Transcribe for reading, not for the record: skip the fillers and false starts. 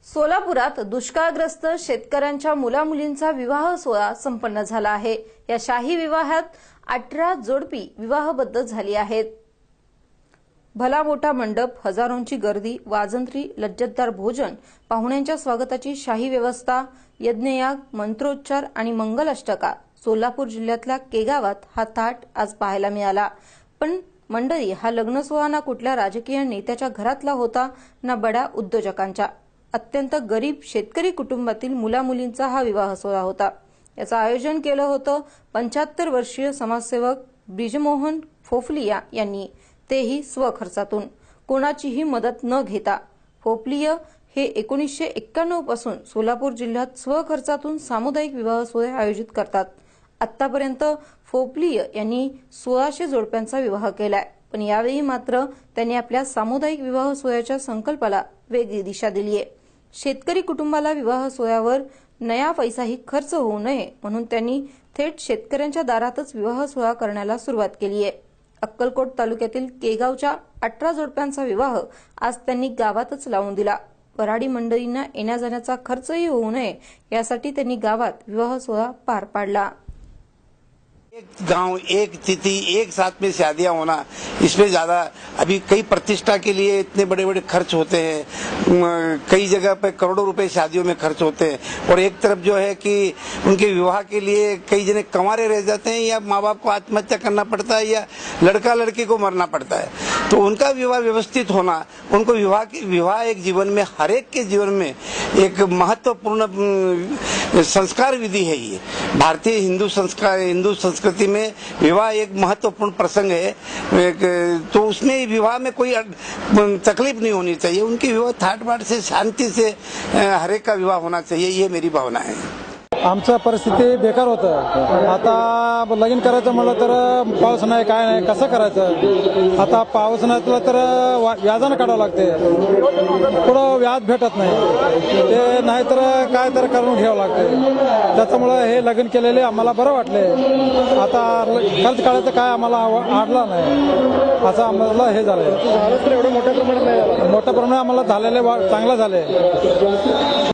सोलापुरात दुष्काळग्रस्त शेतकऱ्यांच्या मुलामुलींचा विवाह सोहळा संपन्न झाला आहे। या शाही विवाहात 18 जोडपी विवाहबद्ध झाली आहेत। भला मोठा मंडप, हजारोंची गर्दी, वाजंत्री, लज्जतदार भोजन, पाहुण्यांच्या स्वागताची शाही व्यवस्था, यज्ञयाग, मंत्रोच्चार आणि मंगलाष्टका। सोलापूर जिल्ह्यातल्या केगावात हा थाट आज पाहायला मिळाला। पण मंडळी, हा लग्न सोहळा ना कुठल्या राजकीय नेत्याच्या घरातला होता ना बड्या उद्योजकांच्या। अत्यंत गरीब शेतकरी कुटुंबातील मुलामुलींचा हा विवाह सोहळा होता। याचं आयोजन केलं होतं 75 वर्षीय समाजसेवक ब्रिजमोहन फोफलिया यांनी, तेही स्वखर्चातून, कोणाचीही मदत न घेता। फोफलिया हे 1991 पासून सोलापूर जिल्ह्यात स्वखर्चातून सामुदायिक विवाह सोहळे आयोजित करतात। आतापर्यंत फोफलिया यांनी 1600 जोडप्यांचा विवाह केलाय, पण यावेळी मात्र त्यांनी आपल्या सामुदायिक विवाह सोहळ्याच्या संकल्पाला वेगळी दिशा दिली आहे। शेतकरी कुटुंबाला विवाह सोहळ्यावर नया पैसाही खर्च होऊ नये म्हणून त्यांनी थेट शेतकऱ्यांच्या दारातच विवाह सोहळा करण्याला सुरुवात केली आहे। अक्कलकोट तालुक्यातील केगावच्या 18 जोडप्यांचा विवाह आज त्यांनी गावातच लावून दिला। वऱ्हाडी मंडळींना येण्या जाण्याचा खर्चही होऊ नये यासाठी त्यांनी गावात विवाह सोहळा पार पाडला। एक गांव, एक तिथि, एक साथ में शादियां होना, इसमें ज्यादा अभी कई प्रतिष्ठा के लिए इतने बड़े बड़े खर्च होते हैं। कई जगह पे करोड़ों रुपए शादियों में खर्च होते हैं और एक तरफ जो है कि उनके विवाह के लिए कई जने कंवारे रह जाते हैं या माँ बाप को आत्महत्या करना पड़ता है या लड़का लड़की को मरना पड़ता है। तो उनका विवाह व्यवस्थित होना, उनको विवाह एक जीवन में, हर एक के जीवन में एक महत्वपूर्ण संस्कार विधि है। ये भारतीय हिंदू संस्कृति में विवाह एक महत्वपूर्ण प्रसंग है। तो उसमें विवाह में कोई तकलीफ नहीं होनी चाहिए। उनकी विवाह थाट बाट से, शांति से हर एक का विवाह होना चाहिए, ये मेरी भावना है। आमचं परिस्थिती बेकार होतं। आता लगीन करायचं म्हणलं तर पाऊस नाही, काय नाही, कसं करायचं। आता पाऊस नसला तर व्याजानं काढावं लागते, पुढं व्याज भेटत नाही, ते नाही तर काय तर करून घ्यावं लागते। त्याच्यामुळे हे लगीन केलेले आम्हाला बरं वाटले। आता खर्च काढायचं काय आम्हाला आडला नाही, असं आम्हाला हे झालंय। एवढं मोठ्या प्रमाणात नाही झालं, मोठ्या प्रमाणात आम्हाला झालेले चांगलं झाले।